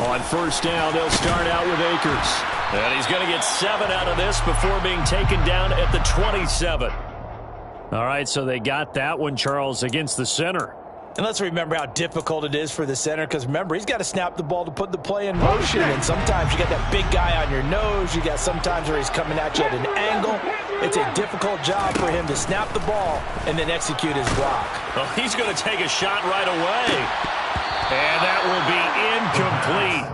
On first down, they'll start out with Akers. And he's going to get 7 out of this before being taken down at the 27. All right, so they got that one, Charles, against the center. And let's remember how difficult it is for the center, because remember, he's got to snap the ball to put the play in motion. And sometimes you got that big guy on your nose. You got sometimes where he's coming at you at an angle. It's a difficult job for him to snap the ball and then execute his block. Well, he's going to take a shot right away. And that will be incomplete.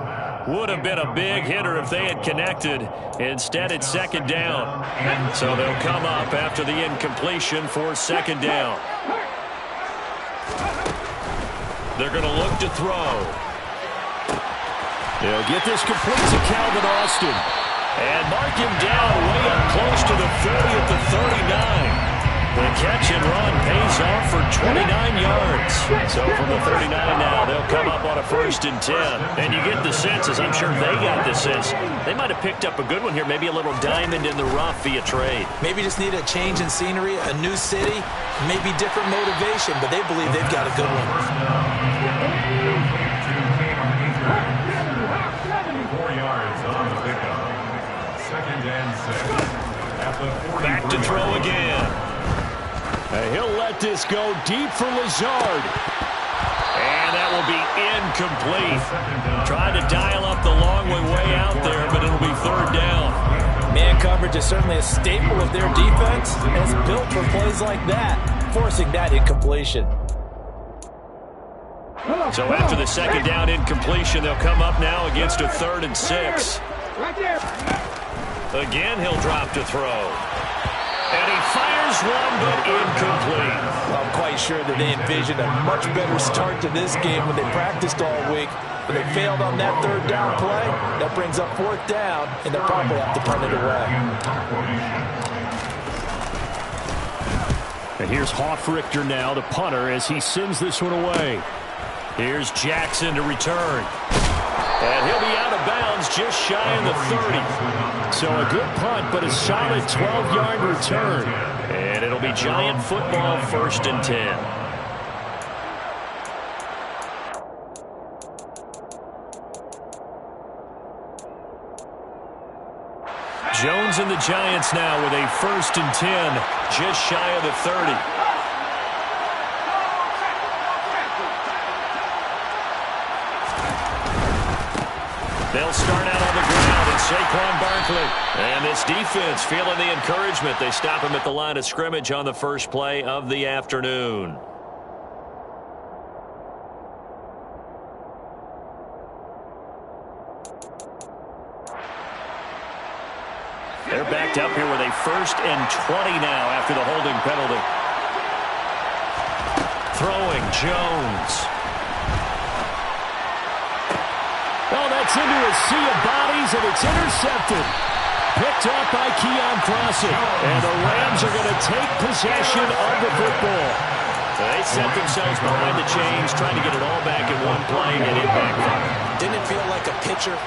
Would have been a big hitter if they had connected. Instead, it's second down. So they'll come up after the incompletion for second down. They're going to look to throw. They'll get this complete to Calvin Austin. And mark him down way up close to the 30 at the 39. The catch and run pays off for 29 yards. So from the 39 now, they'll come up on a 1st and 10. And you get the sense, as I'm sure they got the sense, they might have picked up a good one here, maybe a little diamond in the rough via trade. Maybe just need a change in scenery, a new city, maybe different motivation, but they believe they've got a good one. 74 yards on the pickup. 2nd and 6. Back to throw again. And he'll let this go deep for Lazard. And that will be incomplete. Trying to dial up the long way out there, but it'll be 3rd down. Man coverage is certainly a staple of their defense, and it's built for plays like that, forcing that incompletion. So after the 2nd down incompletion, they'll come up now against a 3rd and 6. Again, he'll drop to throw. And he fires one, but incomplete. Well, I'm quite sure that they envisioned a much better start to this game when they practiced all week. But they failed on that 3rd down play. That brings up 4th down, and they'll probably have to punt it away. And here's Hofrichter now, the punter, as he sends this one away. Here's Jackson to return. And he'll be out of bounds just shy of the 30. So a good punt, but a solid 12-yard return. And it'll be Giant football, 1st and 10. Jones and the Giants now with a 1st and 10, just shy of the 30. They'll start out on the ground, and Saquon Barkley. And this defense feeling the encouragement. They stop him at the line of scrimmage on the first play of the afternoon. They're backed up here with a 1st and 20 now after the holding penalty. Throwing Jones. Oh, that's into a sea of bodies, and it's intercepted. Picked up by Keon Crossett. And the Rams are going to take possession of the football. They set themselves behind the chains, trying to get it all back in one play, and it backfired. Didn't it feel like a pitcher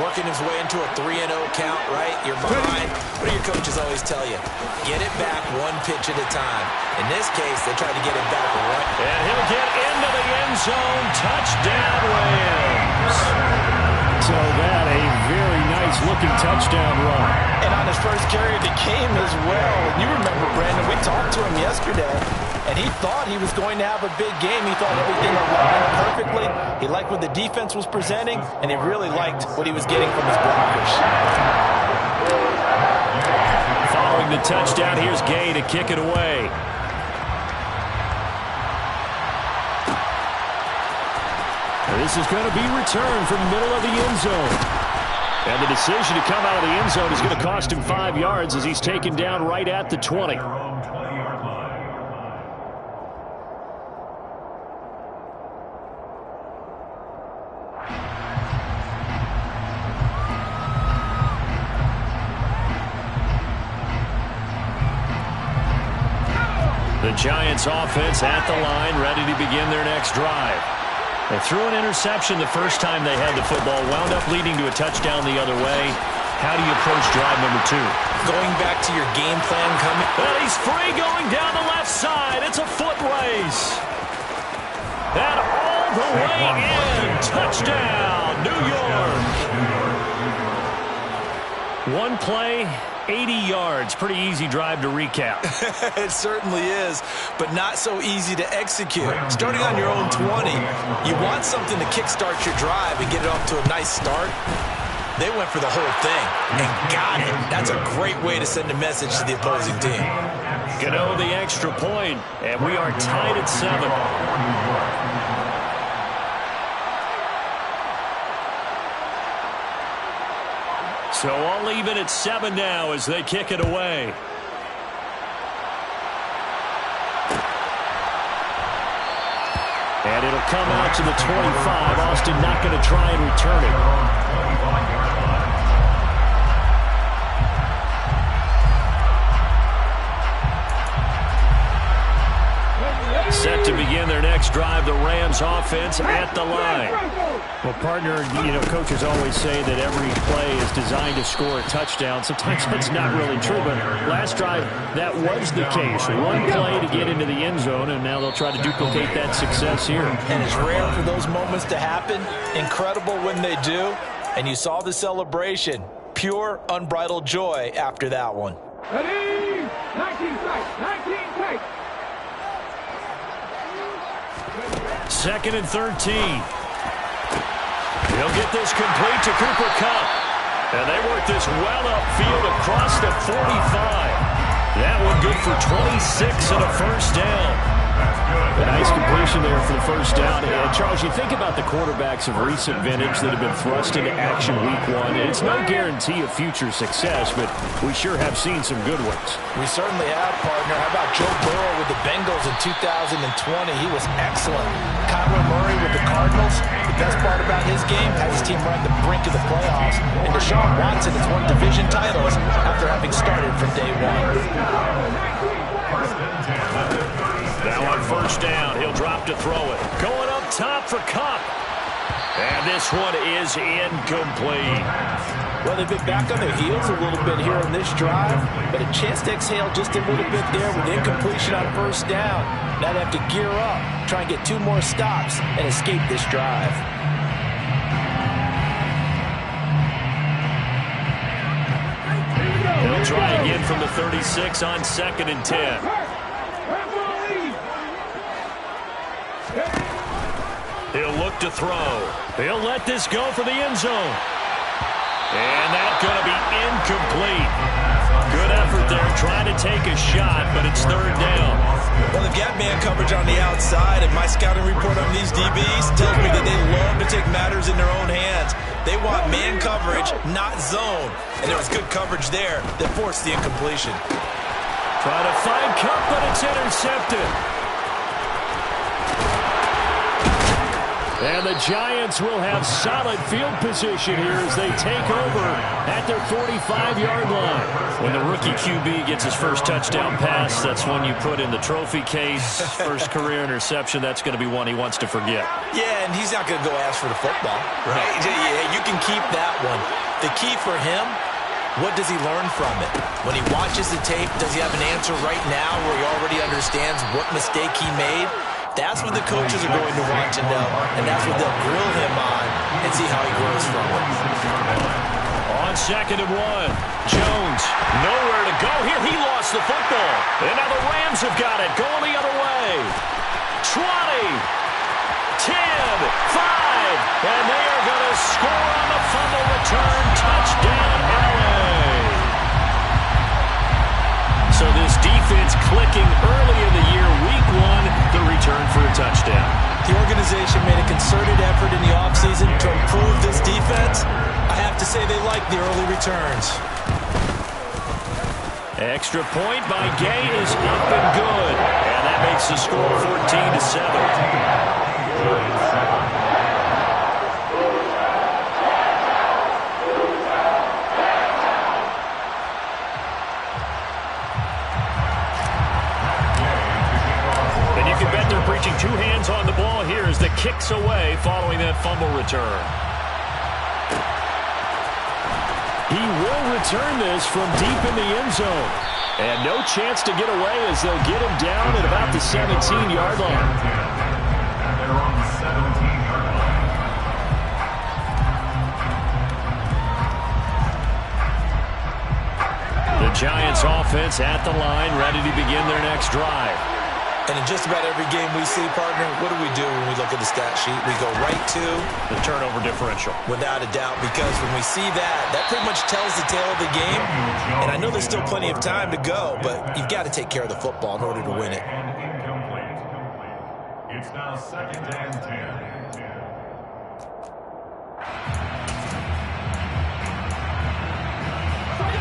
working his way into a 3-0 count, right? You're behind. What do your coaches always tell you? Get it back one pitch at a time. In this case, they tried to get it back right. And he'll get into the end zone. Touchdown, Rams. So that a very nice-looking touchdown run. And on his first carry of the game as well. And you remember, Brandon, we talked to him yesterday, and he thought he was going to have a big game. He thought everything aligned perfectly. He liked what the defense was presenting, and he really liked what he was getting from his blockers. Following the touchdown, here's Gay to kick it away. This is going to be returned from the middle of the end zone. And the decision to come out of the end zone is going to cost him 5 yards as he's taken down right at the 20. The Giants offense at the line, ready to begin their next drive. They threw an interception the first time they had the football, wound up leading to a touchdown the other way. How do you approach drive number 2? Going back to your game plan coming. Well, he's free going down the left side. It's a foot race. And all the way in. Touchdown, New York. One play, 80 yards. Pretty easy drive to recap. It certainly is, but not so easy to execute. Starting on your own 20, you want something to kickstart your drive and get it off to a nice start. They went for the whole thing and got it. That's a great way to send a message to the opposing team. Gano the extra point, and we are tied at 7. So I'll leave it at 7 now as they kick it away. And it'll come out to the 25. Austin not going to try and return it. Set to begin their next drive, the Rams offense at the line. Well, partner, coaches always say that every play is designed to score a touchdown. Sometimes that's not really true, but last drive, that was the case. One play to get into the end zone, and now they'll try to duplicate that success here. And it's rare for those moments to happen. Incredible when they do. And you saw the celebration. Pure, unbridled joy after that one. Ready? 19 strikes, 19 strikes. 2nd and 13. He'll get this complete to Cooper Kupp. And they work this well upfield across the 45. That one good for 26 and a first down. A nice completion there for the first down. And Charles, you think about the quarterbacks of recent vintage that have been thrust into action week 1. It's no guarantee of future success, but we sure have seen some good ones. We certainly have, partner. How about Joe Burrow with the Bengals in 2020? He was excellent. Kyler Murray with the Cardinals. The best part about his game, has his team right at the brink of the playoffs. And Deshaun Watson has won division titles after having started from day 1. Now on first down, he'll drop to throw it. Going up top for Kupp. And this one is incomplete. Well, they've been back on their heels a little bit here on this drive, but a chance to exhale just a little bit there with incompletion on first down. Now they have to gear up, try and get 2 more stops, and escape this drive. They'll try again from the 36 on 2nd and 10. He'll look to throw. He'll let this go for the end zone. And that's going to be incomplete. Good effort there trying to take a shot, but it's 3rd down. Well, they've got man coverage on the outside, and my scouting report on these DBs tells me that they love to take matters in their own hands. They want man coverage, not zone. And there was good coverage there that forced the incompletion. Trying to find Kupp, but it's intercepted. And the Giants will have solid field position here as they take over at their 45-yard line. When the rookie QB gets his first touchdown pass, that's one you put in the trophy case. First career interception, that's going to be one he wants to forget. Yeah, and he's not going to go ask for the football, right? Yeah, you can keep that one. The key for him, what does he learn from it? When he watches the tape, does he have an answer right now where he already understands what mistake he made? That's what the coaches are going to want to know, and that's what they'll grill him on and see how he grows from it. On 2nd and 1, Jones, nowhere to go here. He lost the football, and now the Rams have got it, going the other way. 20, 10, 5, and they are going to score on the fumble return. Touchdown, LA. So this defense clicking early in the year, week 1, the return for a touchdown. The organization made a concerted effort in the offseason to improve this defense. I have to say they like the early returns. Extra point by Gay is up and good. And that makes the score 14-7. Reaching 2 hands on the ball here as the kicks away following that fumble return. He will return this from deep in the end zone. And no chance to get away as they'll get him down at about the 17-yard line. their own 17-yard line. The Giants offense at the line, ready to begin their next drive. And in just about every game we see, partner, what do we do when we look at the stat sheet? We go right to the turnover differential. Without a doubt, because when we see that, that pretty much tells the tale of the game. And I know there's still plenty of time to go, but you've got to take care of the football in order to win it. It's now 2nd and 10.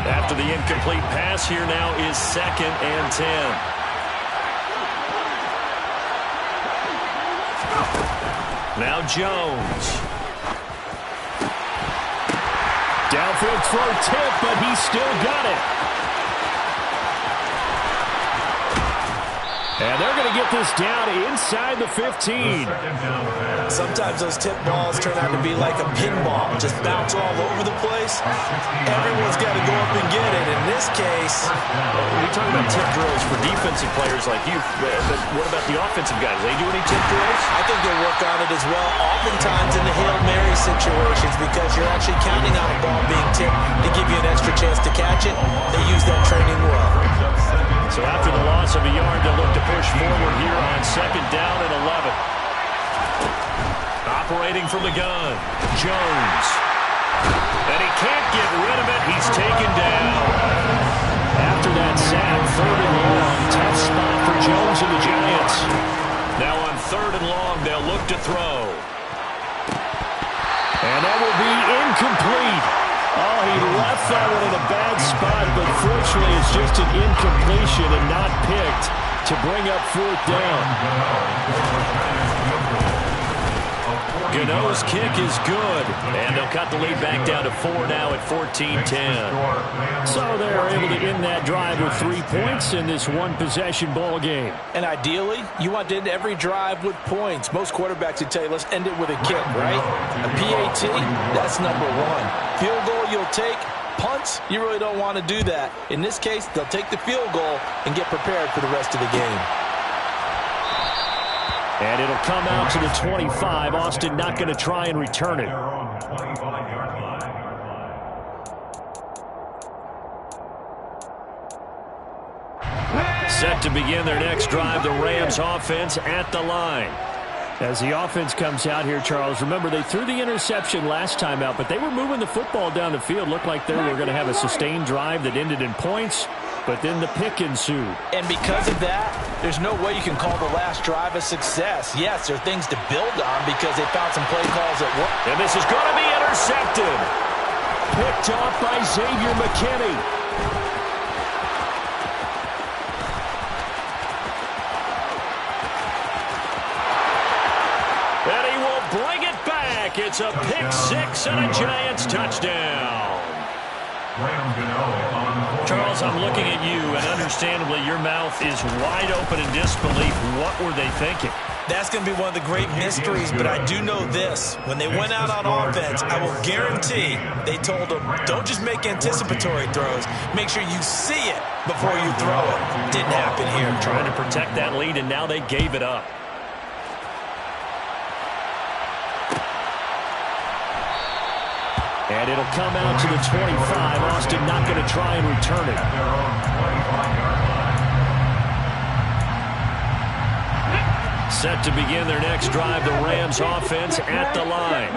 After the incomplete pass, here now is 2nd and 10. Now Jones. Downfield throw tip, but he still got it. And they're going to get this down inside the 15. Sometimes those tip balls turn out to be like a pinball, just bounce all over the place. Everyone's got to go up and get it. In this case, we talk about tip drills for defensive players like you, but what about the offensive guys? They do any tip drills? I think they work on it as well, oftentimes in the Hail Mary situations, because you're actually counting on a ball being tipped to give you an extra chance to catch it. They use that training well. So after the loss of a yard, they'll look to push forward here on 2nd down and 11. Operating from the gun, Jones. And he can't get rid of it. He's taken down. After that sack, 3rd and long, tough spot for Jones and the Giants. Now on 3rd and long, they'll look to throw. And that will be incomplete. Oh, he left that one in a bad spot, but fortunately it's just an incompletion and not picked to bring up 4th down. Gano's kick is good, and they'll cut the lead back down to 4 now at 14-10. So they're able to end that drive with 3 points in this one-possession ball game. And ideally, you want to end every drive with points. Most quarterbacks would tell you, let's end it with a kick, right? A PAT, that's number 1. Field goal you'll take. Punts, you really don't want to do that. In this case, they'll take the field goal and get prepared for the rest of the game. And it'll come out to the 25. Austin not going to try and return it. Set to begin their next drive, the Rams offense at the line. As the offense comes out here, Charles, remember they threw the interception last time out, but they were moving the football down the field. Looked like they were going to have a sustained drive that ended in points, but then the pick ensued. And because of that, there's no way you can call the last drive a success. Yes, there are things to build on because they found some play calls that work. And this is going to be intercepted. Picked off by Xavier McKinney. Bring it back. It's a pick 6 and a Giants touchdown. Charles, I'm looking at you, and understandably, your mouth is wide open in disbelief. What were they thinking? That's going to be one of the great mysteries, but I do know this. When they went out on offense, I will guarantee they told them, don't just make anticipatory throws. Make sure you see it before you throw it. Didn't happen here. Trying to protect that lead, and now they gave it up. And it'll come out to the 25. Austin not going to try and return it. Set to begin their next drive, the Rams offense at the line.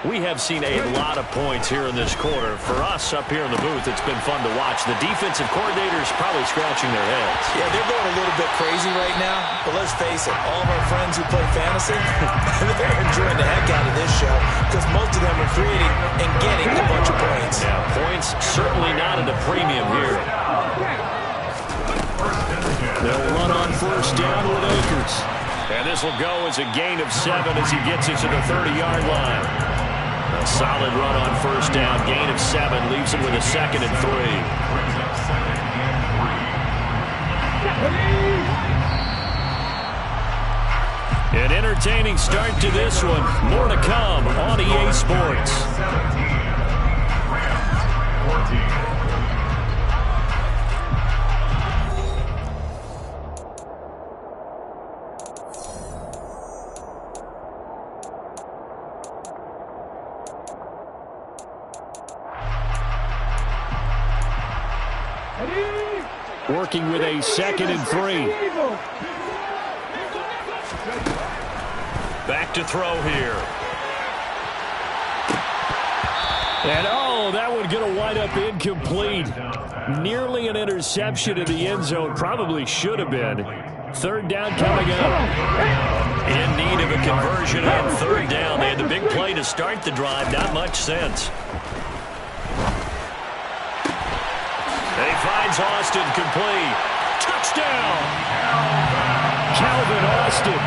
We have seen a lot of points here in this quarter. For us up here in the booth, it's been fun to watch. The defensive coordinators probably scratching their heads. Yeah, they're going a little bit crazy right now. But let's face it, all of our friends who play fantasy, they're enjoying the heck out of this show because most of them are creating and getting a bunch of points. Yeah, points certainly not at a premium here. They'll run on 1st down with Akers. And this will go as a gain of 7 as he gets it to the 30-yard line. A solid run on 1st down, gain of 7, leaves him with a 2nd and 3. An entertaining start to this one. More to come on EA Sports. 14. Working with a 2nd and 3. Back to throw here. And, oh, that one going to wind up incomplete. Nearly an interception in the end zone. Probably should have been. 3rd down coming up. In need of a conversion on 3rd down. They had the big play to start the drive. Not much sense. He finds Austin complete. Touchdown! Calvin Austin.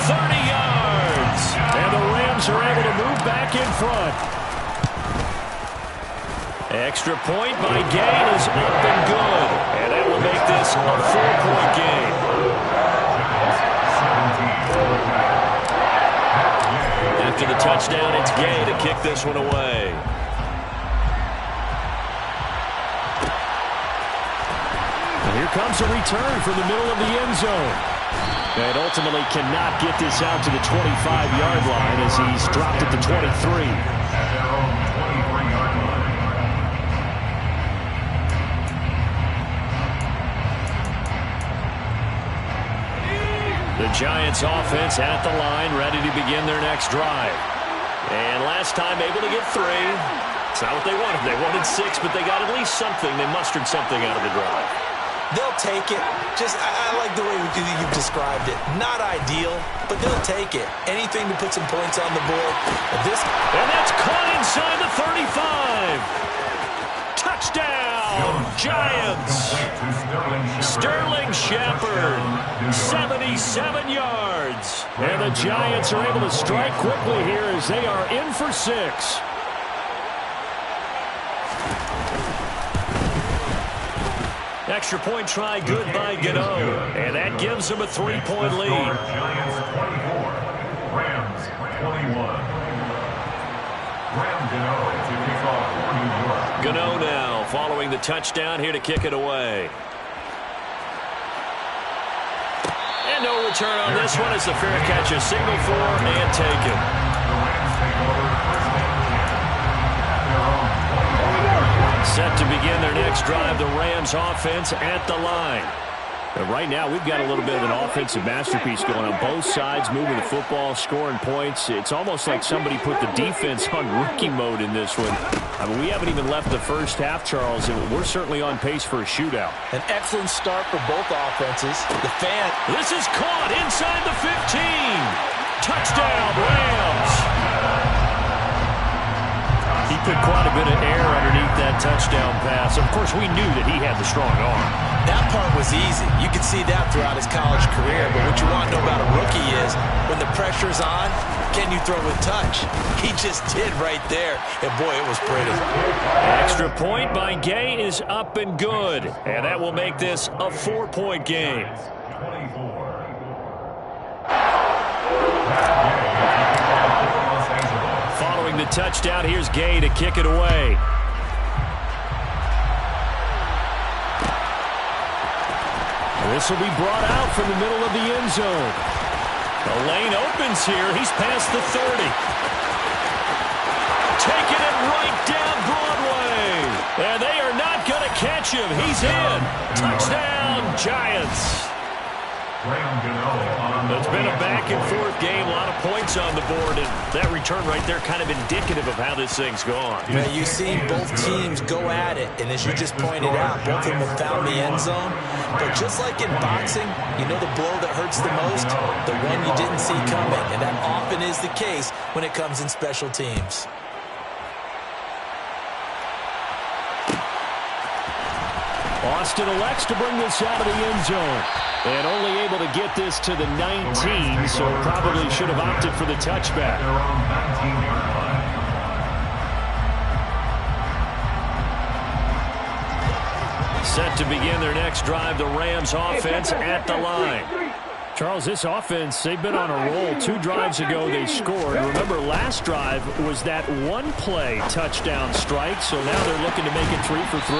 30 yards. And the Rams are able to move back in front. Extra point by Gain is up and good. And that will make this a 4-point game. After the touchdown, it's Gay to kick this one away. And here comes a return from the middle of the end zone. And ultimately cannot get this out to the 25-yard line as he's dropped at the 23. The Giants offense at the line, ready to begin their next drive. And last time able to get 3. It's not what they wanted. They wanted 6, but they got at least something. They mustered something out of the drive. They'll take it. I like the way you've described it. Not ideal, but they'll take it. Anything to put some points on the board. And that's caught inside the 35. Touchdown, Giants. Sterling Shepard, 77 yards. And the Giants are able to strike quickly here as they are in for 6. Extra point try good by Gano. And that gives them a 3-point lead. Giants 24, Rams 21. Graham Gano to kick off for New York. Gano now following the touchdown here to kick it away. And no return on this one as the fair catch is signaled for and taken. The Rams take over first and 10 at their own 20. Set to begin their next drive, the Rams offense at the line. And right now, we've got a little bit of an offensive masterpiece going on. Both sides moving the football, scoring points. It's almost like somebody put the defense on rookie mode in this one. I mean, we haven't even left the first half, Charles, and we're certainly on pace for a shootout. An excellent start for both offenses. The fan. This is caught inside the 15. Touchdown, Rams. He put quite a bit of air underneath that touchdown pass. Of course, we knew that he had the strong arm. That part was easy. You could see that throughout his college career. But what you want to know about a rookie is when the pressure's on, can you throw with touch? He just did right there. And, boy, it was pretty. Extra point by Gay is up and good. And that will make this a 4-point game. 24. Following the touchdown, here's Gay to kick it away. This will be brought out from the middle of the end zone. The lane opens here. He's past the 30. Taking it right down Broadway. And they are not going to catch him. He's in. Touchdown, Giants. It's been a back-and-forth game. A lot of points on the board. And that return right there kind of indicative of how this thing's gone. Yeah, you've seen both teams go at it. And as you just pointed out, both of them have found the end zone. But just like in boxing, you know the blow that hurts the most? The one you didn't see coming. And that often is the case when it comes in special teams. Austin elects to bring this out of the end zone. And only able to get this to the 19, so probably should have opted for the touchback. Set to begin their next drive, the Rams offense at the line. Charles, this offense, they've been on a roll. 2 drives ago they scored. Remember, last drive was that one-play touchdown strike, so now they're looking to make it 3 for 3.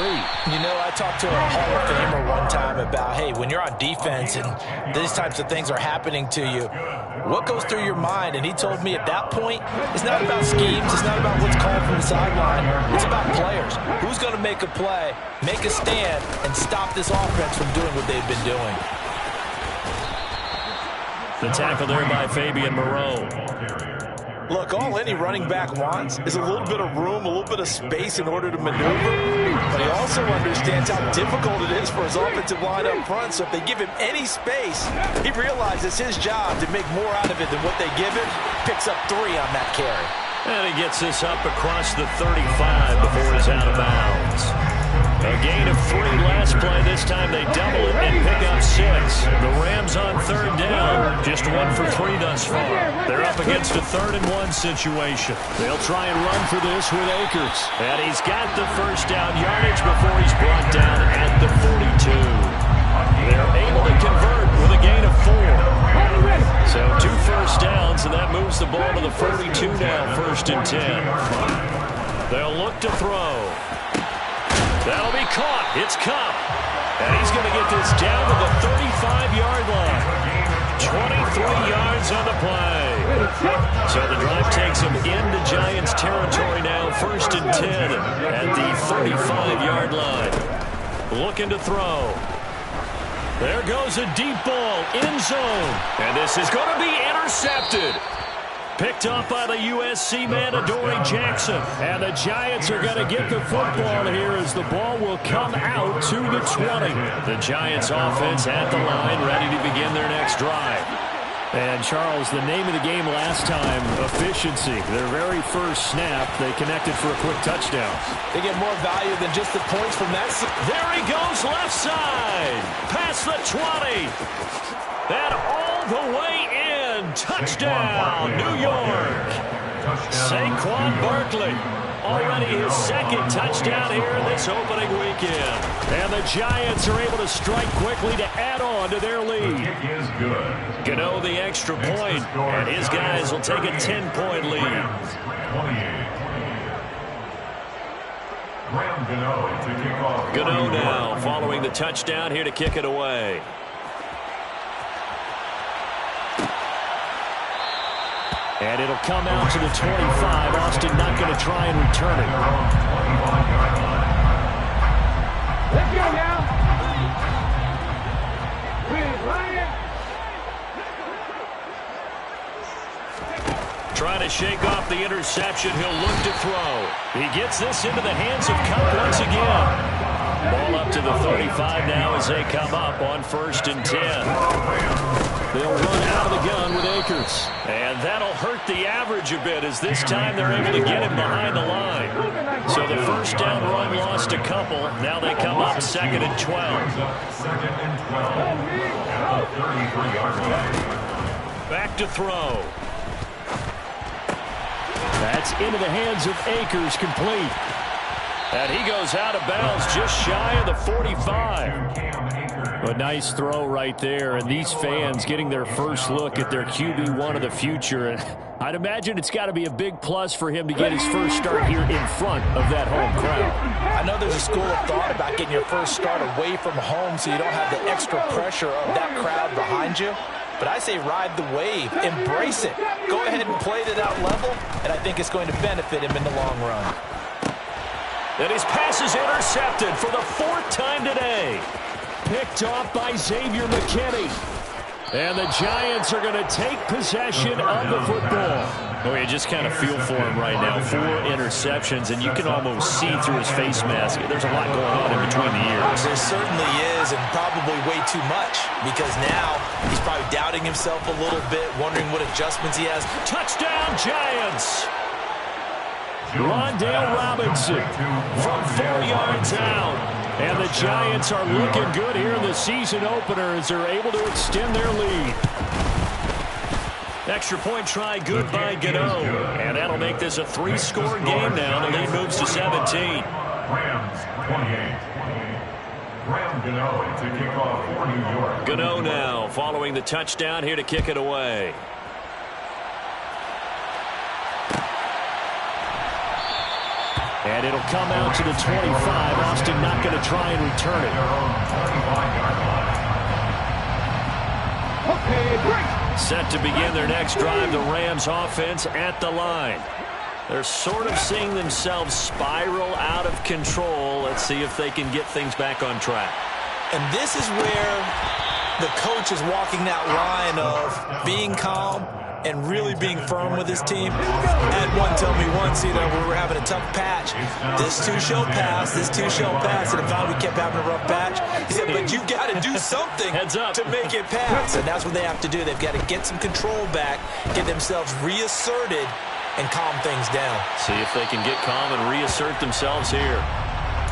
You know, I talked to a Hall of Famer one time about, hey, when you're on defense and these types of things are happening to you, what goes through your mind? And he told me at that point, it's not about schemes, it's not about what's called from the sideline, it's about players. Who's going to make a play, make a stand, and stop this offense from doing what they've been doing? The tackle there by Fabian Moreau. Look, all any running back wants is a little bit of room, a little bit of space in order to maneuver. But he also understands how difficult it is for his offensive line up front. So if they give him any space, he realizes his job to make more out of it than what they give him. Picks up 3 on that carry. And he gets this up across the 35 before he's out of bounds. A gain of 3 last play. This time they double it and pick up 6. The Rams on 3rd down. Just 1 for 3 thus far. They're up against a 3rd and 1 situation. They'll try and run for this with Akers. And he's got the first down yardage before he's brought down at the 42. They're able to convert with a gain of 4. So 2 first downs, and that moves the ball to the 42 now, 1st and 10. They'll look to throw. That'll be caught. It's Kupp. And he's going to get this down to the 35-yard line. 23 yards on the play. So the drive takes him into Giants territory now, 1st and 10 at the 35-yard line. Looking to throw. There goes a deep ball, end zone. And this is going to be intercepted. Picked off by the USC man, Adoree Jackson. And the Giants are going to get the football here as the ball will come out to the 20. The Giants offense at the line, ready to begin their next drive. And, Charles, the name of the game last time, efficiency. Their very first snap, they connected for a quick touchdown. They get more value than just the points from that. There he goes, left side. Past the 20. And all the way in. Touchdown, New York. Saquon Barkley. Already his 2nd touchdown here in this opening weekend. And the Giants are able to strike quickly to add on to their lead. Gano the extra point, and his guys will take a 10-point lead. Gano now following the touchdown here to kick it away. And it'll come out to the 25. Austin not going to try and return it. Let's go now. Trying to shake off the interception. He'll look to throw. He gets this into the hands of Kupp once again. Ball up to the 35 now as they come up on 1st and 10. They'll run out of the gun with Akers. And that'll hurt the average a bit as this time they're able to get him behind the line. So the first down run lost a couple. Now they come up 2nd and 12. Back to throw. That's into the hands of Akers, complete. And he goes out of bounds just shy of the 45. A nice throw right there, and these fans getting their first look at their QB1 of the future. And I'd imagine it's got to be a big plus for him to get his first start here in front of that home crowd. I know there's a school of thought about getting your first start away from home so you don't have the extra pressure of that crowd behind you. But I say ride the wave, embrace it. Go ahead and play to that level, and I think it's going to benefit him in the long run. And his pass is intercepted for the 4th time today. Picked off by Xavier McKinney. And the Giants are going to take possession of the football. Oh, you just kind of feel for him right now. 4 interceptions, and you can almost see through his face mask. There's a lot going on in between the ears. There certainly is, and probably way too much, because now he's probably doubting himself a little bit, wondering what adjustments he has. Touchdown, Giants! Rondale Robinson from 4 yards out. And the Giants are looking good here in the season opener as they're able to extend their lead. Extra point try good by Gano. And that'll make this a 3-score game now. The lead moves to 17. Graham Gano to kick off for New York. Gano now following the touchdown here to kick it away. And it'll come out to the 25. Austin not going to try and return it. Okay, break. Set to begin their next drive, the Rams offense at the line. They're sort of seeing themselves spiral out of control. Let's see if they can get things back on track. And this is where the coach is walking that line of being calm and really being firm with his team. I had one tell me once, we were having a tough patch. This too shall pass, this too shall pass. And if we kept having a rough patch, he said, but you got to do something to make it pass. And that's what they have to do. They've got to get some control back, get themselves reasserted, and calm things down. See if they can get calm and reassert themselves here.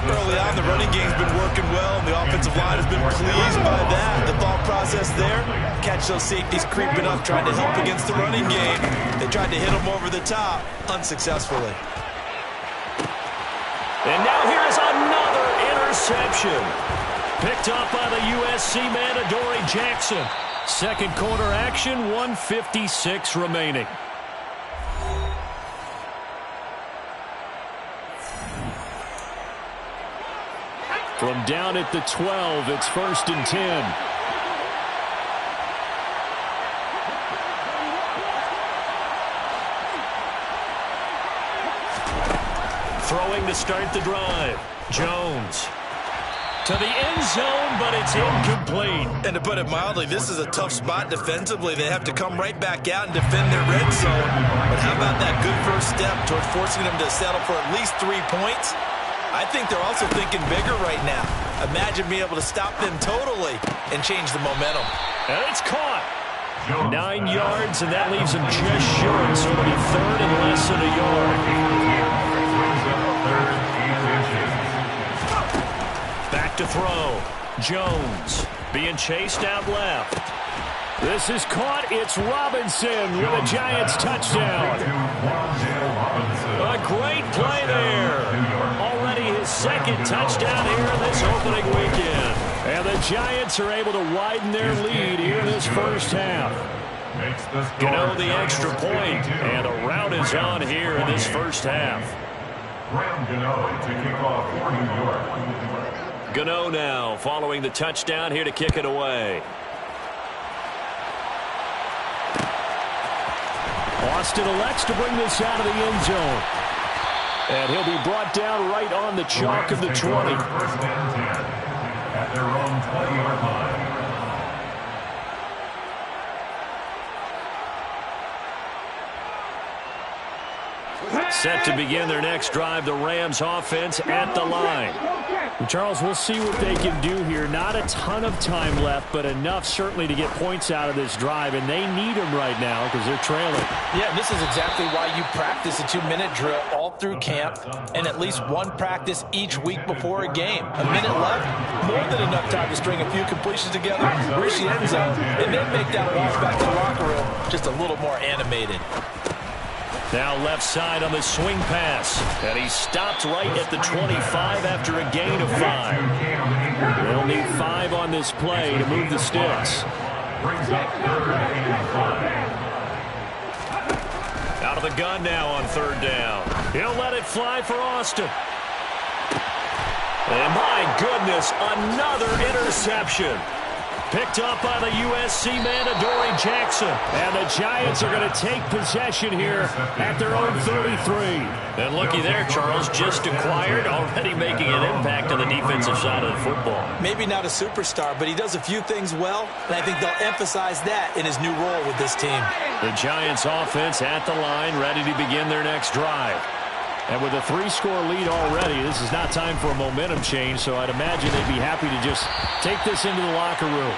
Early on, the running game's been working well, and the offensive line has been pleased by that. The thought process there, catch those safeties creeping up, trying to help against the running game. They tried to hit them over the top, unsuccessfully. And now here is another interception. Picked up by the USC man, Adoree Jackson. Second quarter action, 1:56 remaining. From down at the 12, it's 1st and 10. Throwing to start the drive. Jones to the end zone, but it's incomplete. And to put it mildly, this is a tough spot defensively. They have to come right back out and defend their red zone. But how about that good first step towards forcing them to settle for at least 3 points? I think they're also thinking bigger right now. Imagine being able to stop them totally and change the momentum. And it's caught. 9 yards, and that leaves them just short. So it'll be third and less than a yard. Back to throw. Jones being chased out left. This is caught. It's Robinson with a Giants touchdown. A great play there. Already his second touchdown here this opening weekend. And the Giants are able to widen their lead here in this first half. Gano the extra point, and a rout is on here in this first half. Graham Gano to kick off for New York. Gano now following the touchdown here to kick it away. Austin elects to bring this out of the end zone. And he'll be brought down right on the chalk of the 20. First and 10 at their own 20-yard line. Set to begin their next drive, the Rams offense at the line. Charles, we'll see what they can do here. Not a ton of time left, but enough certainly to get points out of this drive, and they need them right now because they're trailing. Yeah, this is exactly why you practice a 2-minute drill all through camp and at least one practice each week before a game. A minute left, more than enough time to string a few completions together, reach the end zone, and then make that walk back to the locker room just a little more animated. Now left side on the swing pass. And he stopped right at the 25 after a gain of 5. They'll need 5 on this play to move the sticks. Brings up third and 5. Out of the gun now on third down. He'll let it fly for Austin. And my goodness, another interception. Picked up by the USC man, Adoree Jackson. And the Giants are going to take possession here at their own 33. And looky there, Charles, just acquired, already making an impact on the defensive side of the football. Maybe not a superstar, but he does a few things well, and I think they'll emphasize that in his new role with this team. The Giants offense at the line, ready to begin their next drive. And with a 3-score lead already, this is not time for a momentum change, so I'd imagine they'd be happy to just take this into the locker room.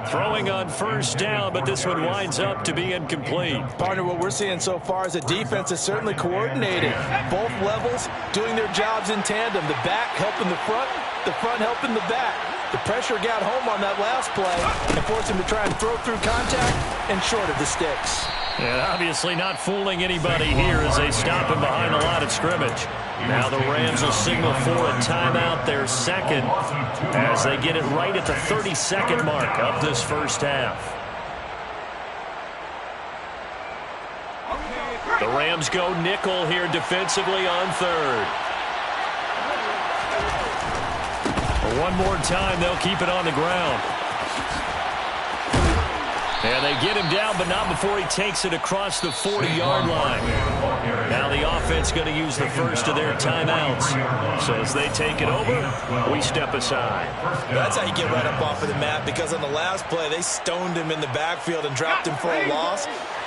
Throwing on first down, but this one winds up to be incomplete. Partner, what we're seeing so far is a defense is certainly coordinated. Both levels doing their jobs in tandem. The back helping the front helping the back. The pressure got home on that last play and forced him to try and throw through contact and short of the sticks. And obviously not fooling anybody here as they stop him behind the line of scrimmage. Now the Rams will signal for a timeout, their second, as they get it right at the 30-second mark of this first half. The Rams go nickel here defensively on third. One more time, they'll keep it on the ground. And they get him down, but not before he takes it across the 40-yard line. Now the offense going to use the first of their timeouts. So as they take it over, we step aside. That's how you get right up off of the mat, because on the last play, they stoned him in the backfield and dropped him for a loss.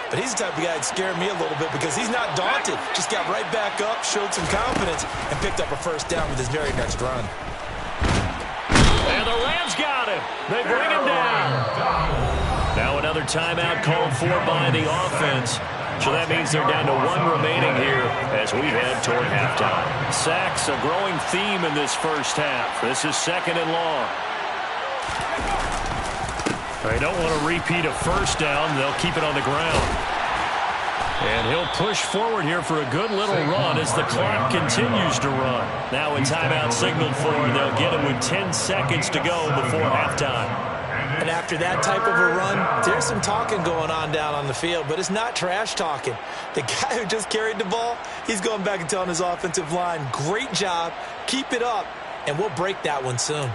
But he's the type of guy that scared me a little bit because he's not daunted. Just got right back up, showed some confidence, and picked up a first down with his very next run. And the Rams got him. They bring him down. Now another timeout called for by the offense. So that means they're down to one remaining here as we head toward halftime. Sacks, a growing theme in this first half. This is second and long. They don't want to repeat a first down. They'll keep it on the ground. And he'll push forward here for a good little run as the clock continues to run. Now a timeout signaled for, and they'll get him with 10 seconds to go before halftime. And after that type of a run, there's some talking going on down on the field, but it's not trash talking. The guy who just carried the ball, he's going back and telling his offensive line, great job, keep it up, and we'll break that one soon.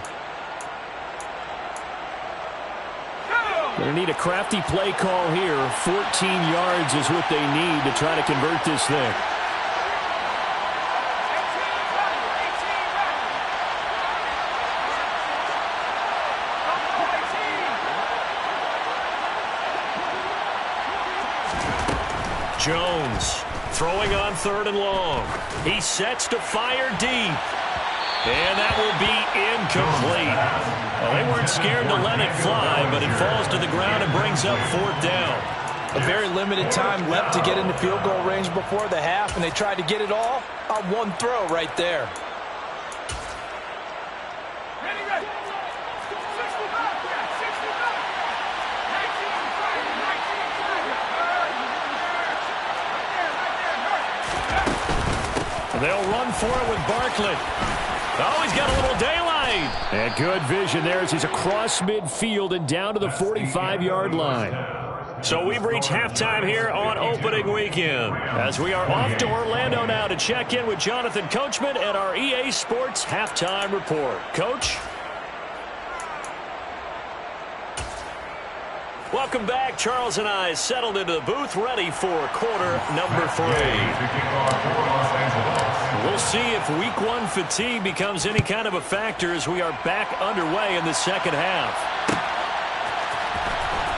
Going to need a crafty play call here. 14 yards is what they need to try to convert this thing. Jones throwing on third and long. He sets to fire deep. And that will be incomplete. Well, they weren't scared to let it fly, but it falls to the ground and brings up fourth down. A very limited time left to get into field goal range before the half, and they tried to get it all on one throw right there. They'll run for it with Barkley. Oh, he's got a little daylight. And good vision there as he's across midfield and down to the 45-yard line. So we've reached halftime here on opening weekend as we are off to Orlando now to check in with Jonathan Coachman and our EA Sports Halftime Report. Coach? Welcome back. Charles and I settled into the booth ready for quarter number 3. We'll see if week 1 fatigue becomes any kind of a factor as we are back underway in the second half.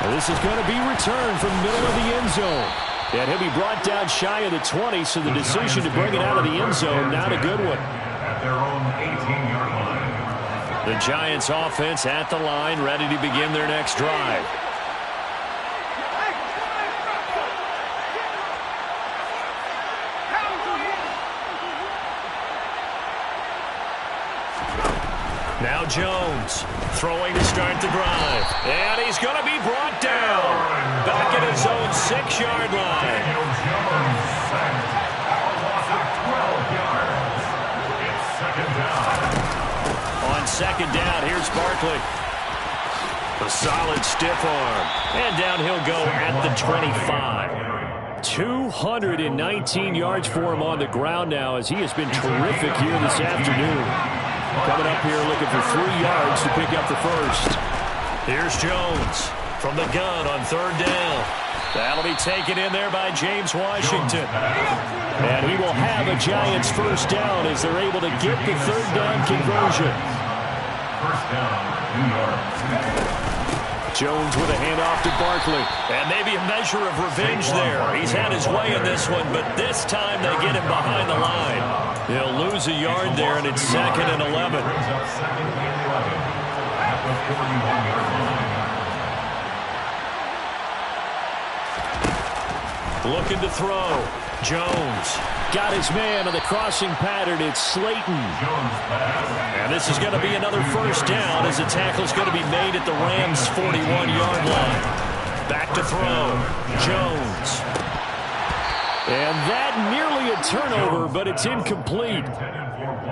Now this is going to be returned from the middle of the end zone. And he'll be brought down shy of the 20, so the decision to bring it out of the end zone, not a good one. At their own 18-yard line. The Giants offense at the line, ready to begin their next drive. Now Jones throwing to start the drive. And he's going to be brought down. Back at his own 6-yard line. On second down, here's Barkley. A solid stiff arm. And down he'll go at the 25. 219 yards for him on the ground now as he has been terrific here this afternoon. Coming up here looking for 3 yards to pick up the first. Here's Jones from the gun on third down. That'll be taken in there by James Washington. And he will have a Giants first down as they're able to get the third down conversion. First down, 2 yards. Jones with a handoff to Barkley. And maybe a measure of revenge there. He's had his way in this one, but this time they get him behind the line. He'll lose a yard there, and it's second and 11. Looking to throw. Jones got his man on the crossing pattern. It's Slayton. And this is going to be another first down as the tackle's going to be made at the Rams' 41-yard line. Back to throw. Jones. And that nearly a turnover, but it's incomplete.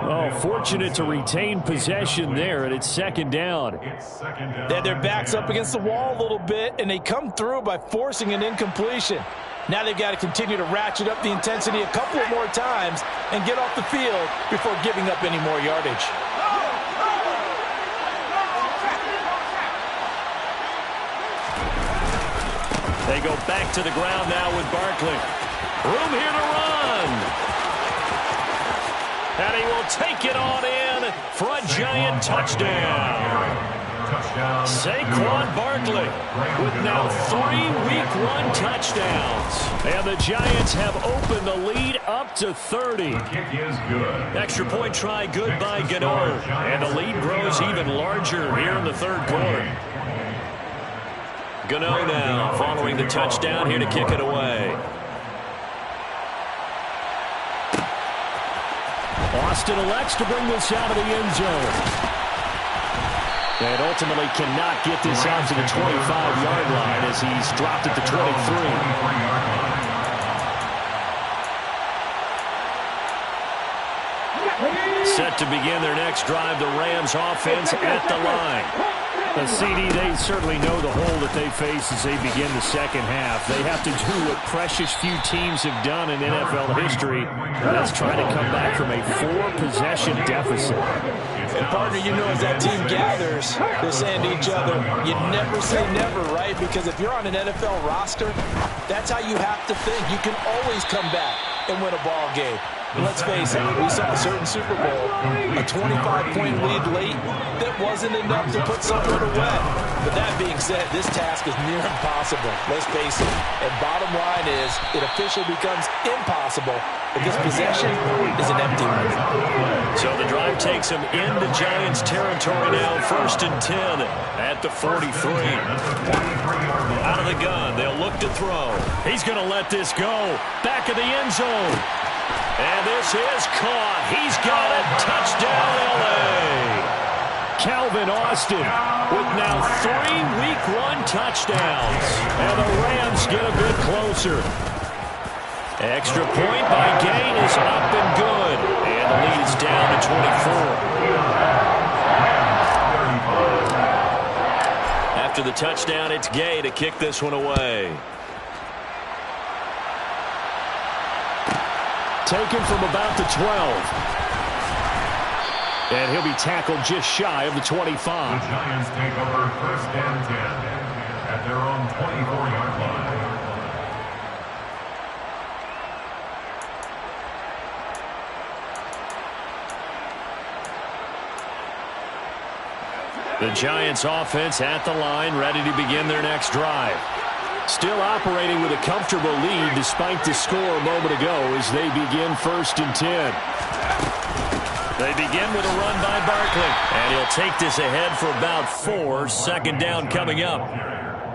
Oh, fortunate to retain possession there, and it's second down. They had their backs up against the wall a little bit, and they come through by forcing an incompletion. Now they've got to continue to ratchet up the intensity a couple of more times and get off the field before giving up any more yardage. They go back to the ground now with Barkley. Room here to run. And he will take it on in for a giant touchdown. Saquon Barkley with now 3 Week 1 touchdowns. And the Giants have opened the lead up to 30. The kick is good. Extra point try good by Gano. And the lead grows even larger here in the third quarter. Gano now following the touchdown here to kick it away. Austin elects to bring this out of the end zone. And ultimately cannot get this out to the 25-yard line as he's dropped at the 23. Set to begin their next drive, the Rams offense at the line. CD, they certainly know the hole that they face as they begin the second half. They have to do what precious few teams have done in NFL history. That's try to come back from a 4-possession deficit. And partner, you know, as that team gathers, they're saying to each other, you never say never, right? Because if you're on an NFL roster, that's how you have to think. You can always come back and win a ball game. And let's face it, we saw a certain Super Bowl, a 25-point lead late that wasn't enough to put someone away. But that being said, this task is near impossible. Let's face it. And bottom line is, it officially becomes impossible if this possession is an empty one. So the drive takes him into Giants territory now, 1st and 10 at the 43. Out of the gun, they'll look to throw. He's going to let this go. Back of the end zone. And this is caught. He's got it. Touchdown, L.A. Calvin Austin with now 3 Week 1 touchdowns. And the Rams get a bit closer. Extra point by Gain is up and good. And the lead's down to 24. After the touchdown, it's Gay to kick this one away. Taken from about the 12. And he'll be tackled just shy of the 25. The Giants take over 1st and 10 at their own 24-yard line. The Giants offense at the line, ready to begin their next drive. Still operating with a comfortable lead despite the score a moment ago as they begin 1st and 10. They begin with a run by Barkley, and he'll take this ahead for about 4. Second down coming up.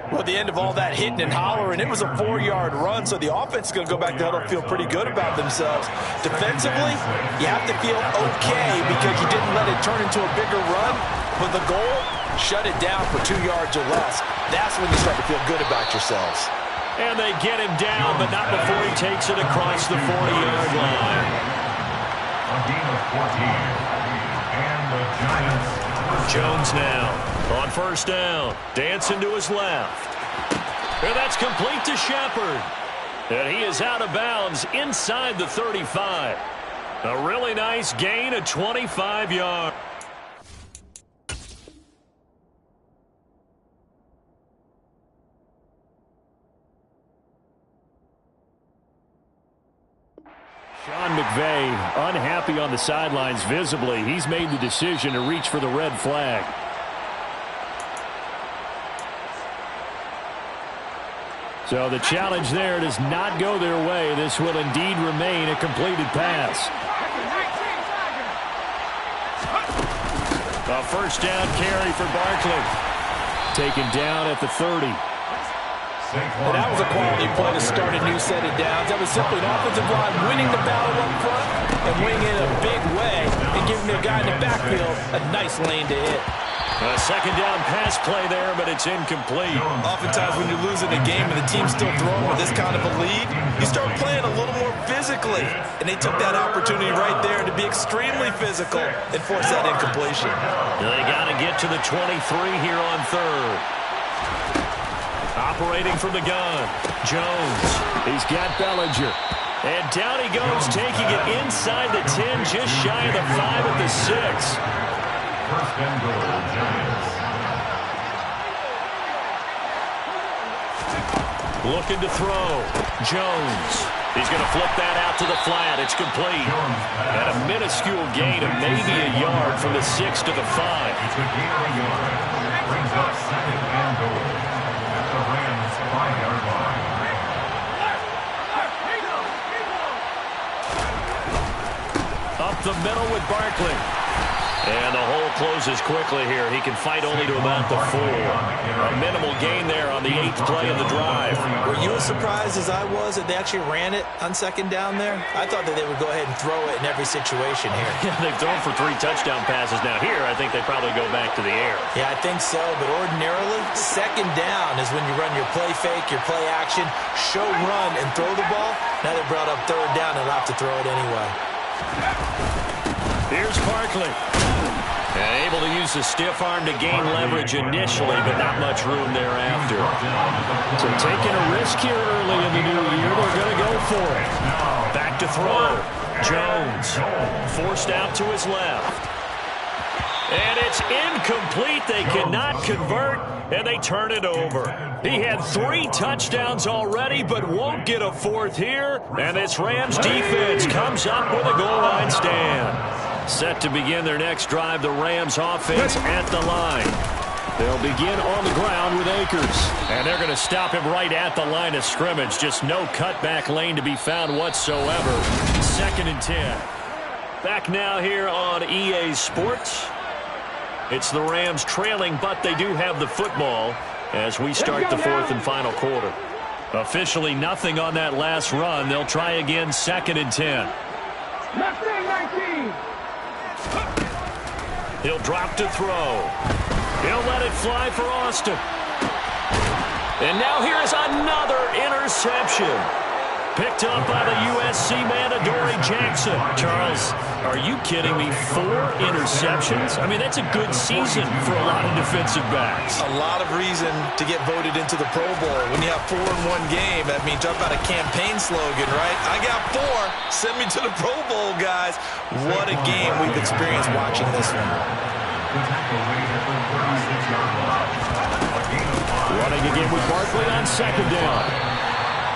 Well, at the end of all that hitting and hollering, it was a 4-yard run, so the offense is going to go back to huddle and feel pretty good about themselves. Defensively, you have to feel okay because you didn't let it turn into a bigger run, but the goal, shut it down for 2 yards or less. That's when you start to feel good about yourselves. And they get him down, but not before he takes it across the 40-yard line. A gain of 14. And the Giants. Jones now on 1st down. Dancing to his left. And that's complete to Shepard. And he is out of bounds inside the 35. A really nice gain of 25 yards. Sean McVay unhappy on the sidelines visibly. He's made the decision to reach for the red flag. So the challenge there does not go their way. This will indeed remain a completed pass. A 1st down carry for Barkley. Taken down at the 30. And that was a quality play to start a new set of downs. That was simply an offensive line winning the battle up front and winning it in a big way and giving their guy in the backfield a nice lane to hit. A second down pass play there, but it's incomplete. Oftentimes when you're losing a game and the team's still throwing with this kind of a lead, you start playing a little more physically. And they took that opportunity right there to be extremely physical and force that incompletion. They got to get to the 23 here on third. Operating from the gun, Jones. He's got Bellinger. And down he goes, taking it inside the 10, just shy of the 5 at the 6. First and goal, Giants. Looking to throw. Jones. He's going to flip that out to the flat. It's complete. And a minuscule gain of maybe a yard from the 6 to the 5. It's a gain of a yard. Brings up second and goal at the Rams' 5-yard line. Up the middle with Barkley. And the hole closes quickly here. He can fight only to about the 4. A minimal gain there on the 8th play of the drive. Were you as surprised as I was that they actually ran it on second down there? I thought that they would go ahead and throw it in every situation here. Yeah, they've thrown for 3 touchdown passes now. Here, I think they probably go back to the air. Yeah, I think so, but ordinarily, second down is when you run your play fake, your play action, show run, and throw the ball. Now they brought up third down and opt to throw it anyway. Here's Barkley. And able to use the stiff arm to gain leverage initially, but not much room thereafter. So taking a risk here early in the new year, they're going to go for it. Back to throw. Jones forced out to his left. And it's incomplete. They cannot convert, and they turn it over. He had 3 touchdowns already, but won't get a 4th here. And this Rams defense comes up with a goal line stand. Set to begin their next drive, the Rams offense at the line. They'll begin on the ground with Akers. And they're going to stop him right at the line of scrimmage. Just no cutback lane to be found whatsoever. 2nd and 10. Back now here on EA Sports. It's the Rams trailing, but they do have the football as we start the 4th and final quarter. Officially nothing on that last run. They'll try again, 2nd and 10. Left side 19. He'll drop to throw. He'll let it fly for Austin. And now here's another interception. Picked up by the USC man, Adoree Jackson. Charles, are you kidding me? 4 interceptions? I mean, that's a good season for a lot of defensive backs. A lot of reason to get voted into the Pro Bowl. When you have 4 in one game, that means talk about a campaign slogan, right? I got 4. Send me to the Pro Bowl, guys. What a game we've experienced watching this one. Running again with Barkley on second down.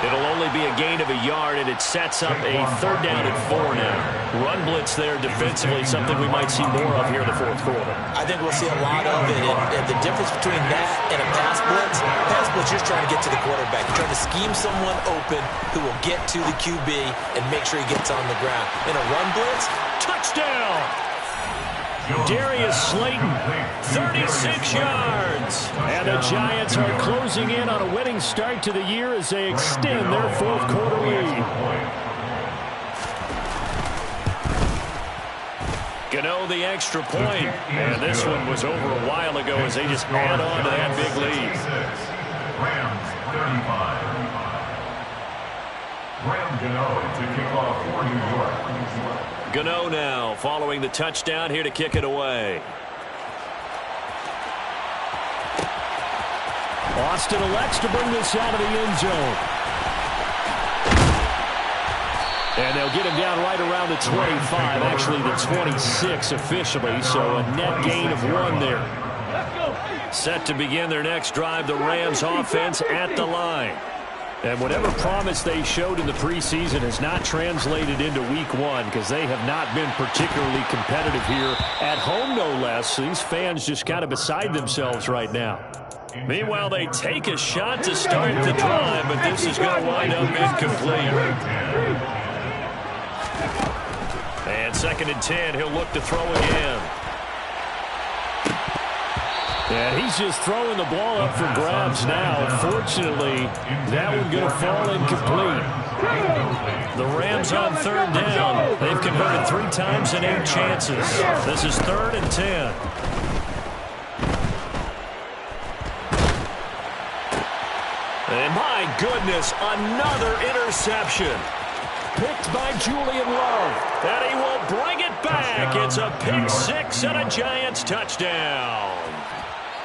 It'll only be a gain of a yard, and it sets up a 3rd down and 4 now. Run blitz there defensively, something we might see more of here in the 4th quarter. I think we'll see a lot of it, and the difference between that and a pass blitz, you're trying to get to the quarterback. You're trying to scheme someone open who will get to the QB and make sure he gets on the ground. In a run blitz, touchdown! Darius Slayton, 36 yards. And the Giants are closing in on a winning start to the year as they extend their 4th quarter lead. Gano the extra point. And this one was over a while ago as they just add on to that big lead. Rams 35. Graham Gano to kick off for New York. Gano now following the touchdown here to kick it away. Austin elects to bring this out of the end zone. And they'll get him down right around the 25, actually the 26 officially, so a net gain of 1 there. Set to begin their next drive, the Rams offense at the line. And whatever promise they showed in the preseason has not translated into week 1 because they have not been particularly competitive here at home, no less. These fans just kind of beside themselves right now. Meanwhile, they take a shot to start the drive, but this is going to wind up incomplete. And 2nd and 10, he'll look to throw again. And he's just throwing the ball up for grabs now. Fortunately, that one going to fall incomplete. The Rams on 3rd down. They've converted 3 times in 8 chances. This is 3rd and 10. goodness, another interception. Picked by Julian Love. And he will bring it back. It's a pick six and a Giants touchdown.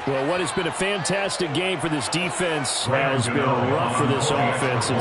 Well, what has been a fantastic game for this defense has been rough for this offense. And